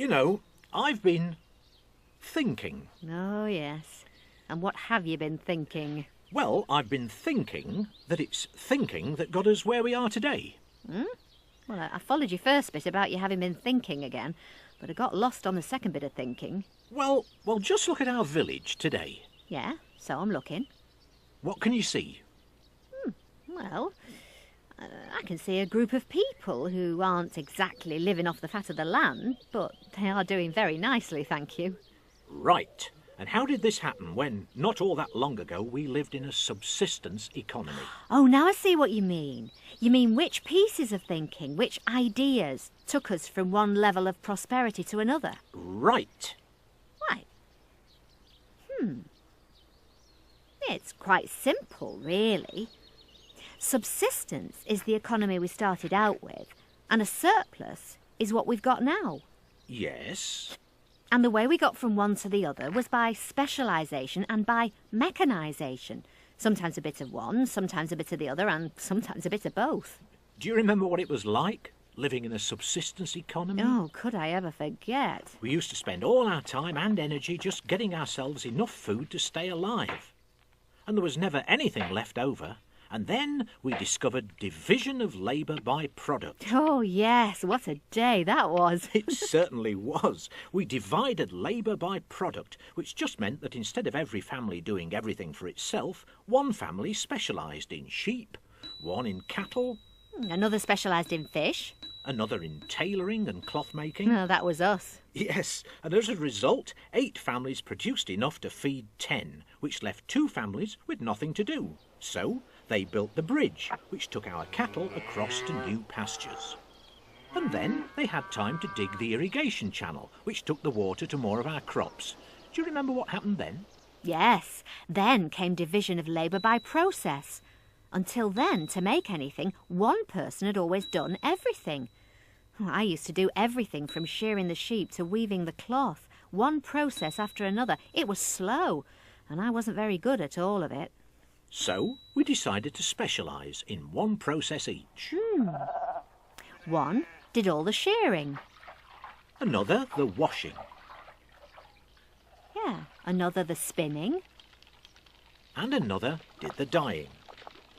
You know, I've been thinking. Oh, yes. And what have you been thinking? Well, I've been thinking that it's thinking that got us where we are today. Well, I followed your first bit about you having been thinking again, but I got lost on the second bit of thinking. Well, just look at our village today. Yeah, so I'm looking. What can you see? Well, I can see a group of people who aren't exactly living off the fat of the land, but they are doing very nicely, thank you. Right. And how did this happen when, not all that long ago, we lived in a subsistence economy? Oh, now I see what you mean. You mean which pieces of thinking, which ideas took us from one level of prosperity to another? Right. Right. It's quite simple, really. Subsistence is the economy we started out with, and a surplus is what we've got now. Yes. And the way we got from one to the other was by specialisation and by mechanisation. Sometimes a bit of one, sometimes a bit of the other, and sometimes a bit of both. Do you remember what it was like, living in a subsistence economy? Oh, could I ever forget? We used to spend all our time and energy just getting ourselves enough food to stay alive. And there was never anything left over. And then we discovered division of labour by product. Oh, yes, what a day that was. It certainly was. We divided labour by product, which just meant that instead of every family doing everything for itself, one family specialised in sheep, one in cattle, Another specialised in fish. another in tailoring and cloth making. Oh, that was us. Yes, and as a result, 8 families produced enough to feed 10, which left 2 families with nothing to do. So they built the bridge, which took our cattle across to new pastures. And then they had time to dig the irrigation channel, which took the water to more of our crops. Do you remember what happened then? Yes, then came division of labour by process. Until then, to make anything, one person had always done everything. I used to do everything from shearing the sheep to weaving the cloth, one process after another. It was slow, and I wasn't very good at all of it. So we decided to specialise in one process each. One did all the shearing. Another, the washing. Yeah, another the spinning. And another did the dyeing.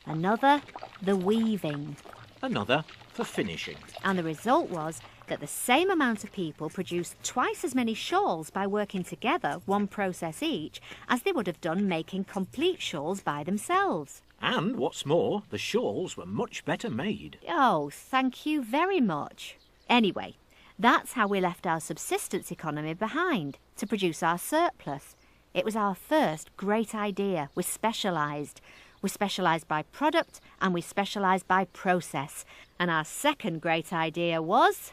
Another the weaving. Another for finishing. And the result was that the same amount of people produced twice as many shawls by working together, one process each, as they would have done making complete shawls by themselves. And what's more, the shawls were much better made. Oh, thank you very much. Anyway, that's how we left our subsistence economy behind, to produce our surplus. It was our first great idea. We specialised. We specialised by product and we specialised by process. And our second great idea was...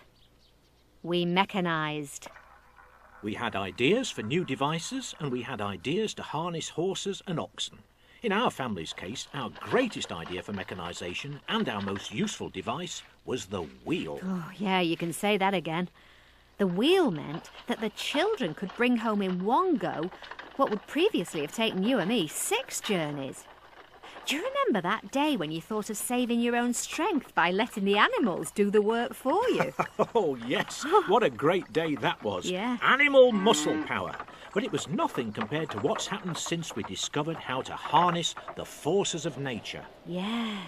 we mechanised. We had ideas for new devices and we had ideas to harness horses and oxen. In our family's case, our greatest idea for mechanisation and our most useful device was the wheel. Oh, yeah, you can say that again. The wheel meant that the children could bring home in one go what would previously have taken you and me 6 journeys. Do you remember that day when you thought of saving your own strength by letting the animals do the work for you? Oh, yes. What a great day that was. Yeah. Animal muscle power. But it was nothing compared to what's happened since we discovered how to harness the forces of nature. Yeah,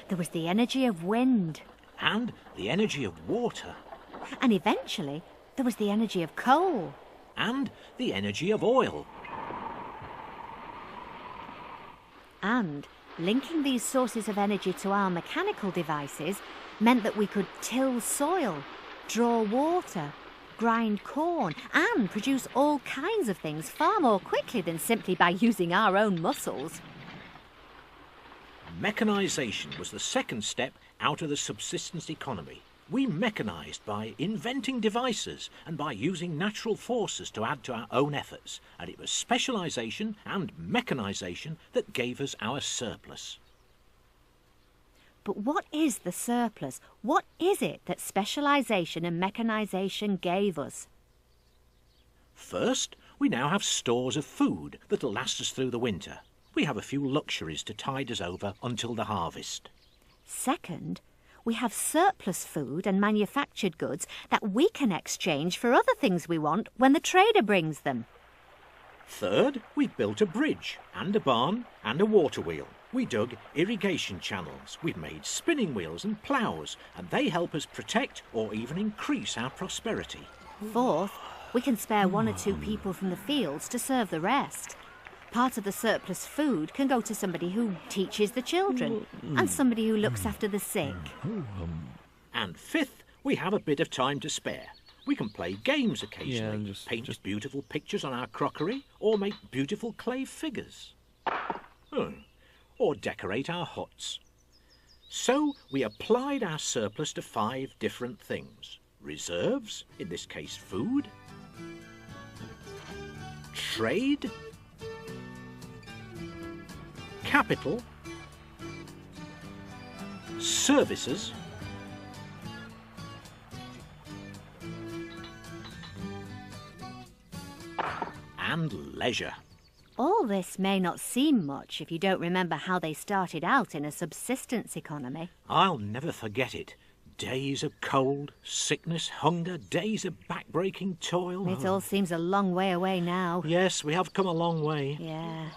there was the energy of wind. And the energy of water. And eventually, there was the energy of coal. And the energy of oil. And linking these sources of energy to our mechanical devices meant that we could till soil, draw water, grind corn, and produce all kinds of things far more quickly than simply by using our own muscles. Mechanisation was the second step out of the subsistence economy. We mechanised by inventing devices and by using natural forces to add to our own efforts. And it was specialisation and mechanisation that gave us our surplus. But what is the surplus? What is it that specialisation and mechanisation gave us? First, we now have stores of food that'll last us through the winter. We have a few luxuries to tide us over until the harvest. Second, we have surplus food and manufactured goods that we can exchange for other things we want when the trader brings them. Third, we've built a bridge and a barn and a water wheel. We dug irrigation channels. We've made spinning wheels and ploughs, and they help us protect or even increase our prosperity. Fourth, we can spare 1 or 2 people from the fields to serve the rest. Part of the surplus food can go to somebody who teaches the children and somebody who looks after the sick. And fifth, we have a bit of time to spare. We can play games occasionally, paint beautiful pictures on our crockery, or make beautiful clay figures. Or decorate our huts. So we applied our surplus to 5 different things. Reserves, in this case food. Trade. Capital. Services. And leisure. All this may not seem much if you don't remember how they started out in a subsistence economy. I'll never forget it. Days of cold, sickness, hunger, days of back-breaking toil. It all seems a long way away now. Yes, we have come a long way. Yeah.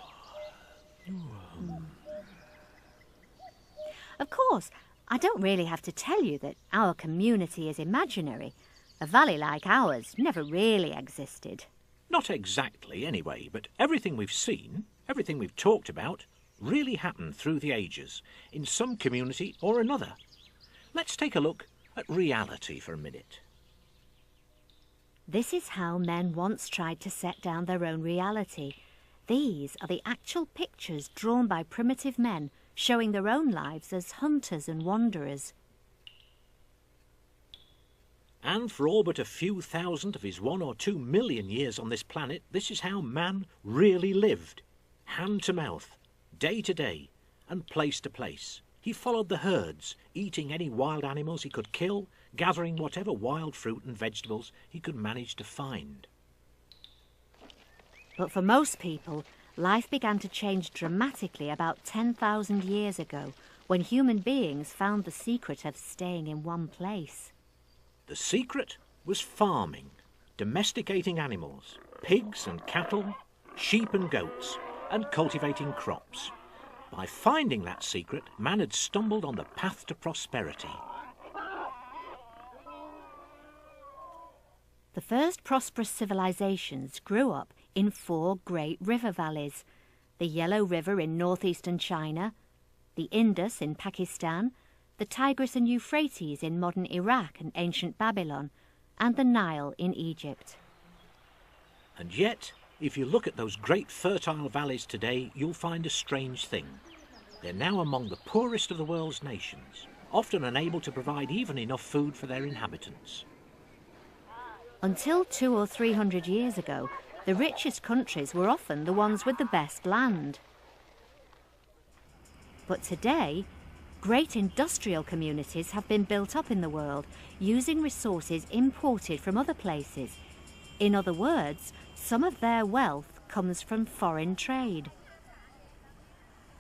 Of course, I don't really have to tell you that our community is imaginary. A valley like ours never really existed. Not exactly, anyway, but everything we've seen, everything we've talked about, really happened through the ages, in some community or another. Let's take a look at reality for a minute. This is how men once tried to set down their own reality. These are the actual pictures drawn by primitive men, showing their own lives as hunters and wanderers. And for all but a few thousand of his 1 or 2 million years on this planet, this is how man really lived. Hand to mouth, day to day, and place to place. He followed the herds, eating any wild animals he could kill, gathering whatever wild fruit and vegetables he could manage to find. But for most people, life began to change dramatically about 10,000 years ago, when human beings found the secret of staying in one place. The secret was farming, domesticating animals, pigs and cattle, sheep and goats, and cultivating crops. By finding that secret, man had stumbled on the path to prosperity. The first prosperous civilizations grew up in 4 great river valleys: the Yellow River in northeastern China, the Indus in Pakistan, the Tigris and Euphrates in modern Iraq and ancient Babylon, and the Nile in Egypt. And yet, if you look at those great fertile valleys today, you'll find a strange thing. They're now among the poorest of the world's nations, often unable to provide even enough food for their inhabitants. Until 200 or 300 years ago, the richest countries were often the ones with the best land. But today, great industrial communities have been built up in the world, using resources imported from other places. In other words, some of their wealth comes from foreign trade.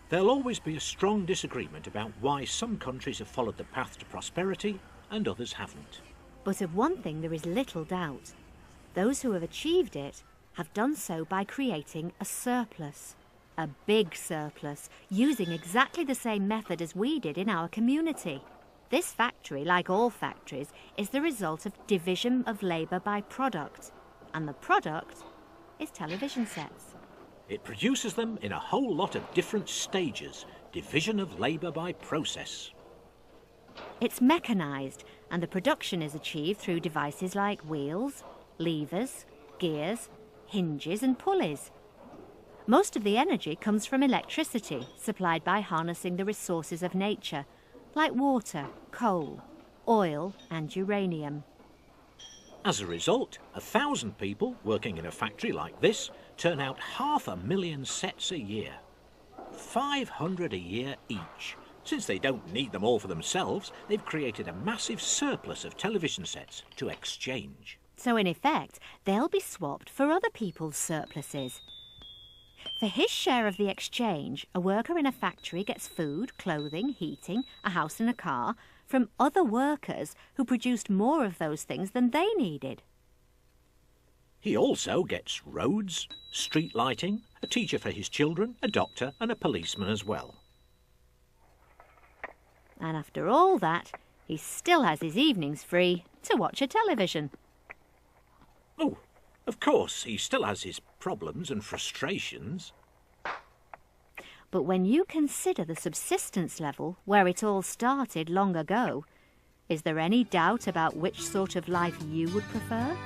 There'll always be a strong disagreement about why some countries have followed the path to prosperity and others haven't. But of one thing there is little doubt. Those who have achieved it have done so by creating a surplus. A big surplus, using exactly the same method as we did in our community. This factory, like all factories, is the result of division of labour by product. And the product is television sets. It produces them in a whole lot of different stages, division of labour by process. It's mechanised, and the production is achieved through devices like wheels, levers, gears, hinges and pulleys. Most of the energy comes from electricity, supplied by harnessing the resources of nature, like water, coal, oil and uranium. As a result, 1,000 people working in a factory like this turn out 500,000 sets a year. 500 a year each. Since they don't need them all for themselves, they've created a massive surplus of television sets to exchange. So in effect, they'll be swapped for other people's surpluses. For his share of the exchange, a worker in a factory gets food, clothing, heating, a house and a car from other workers who produced more of those things than they needed. He also gets roads, street lighting, a teacher for his children, a doctor and a policeman as well. And after all that, he still has his evenings free to watch a television. Oh, of course, he still has his problems and frustrations. But when you consider the subsistence level where it all started long ago, is there any doubt about which sort of life you would prefer?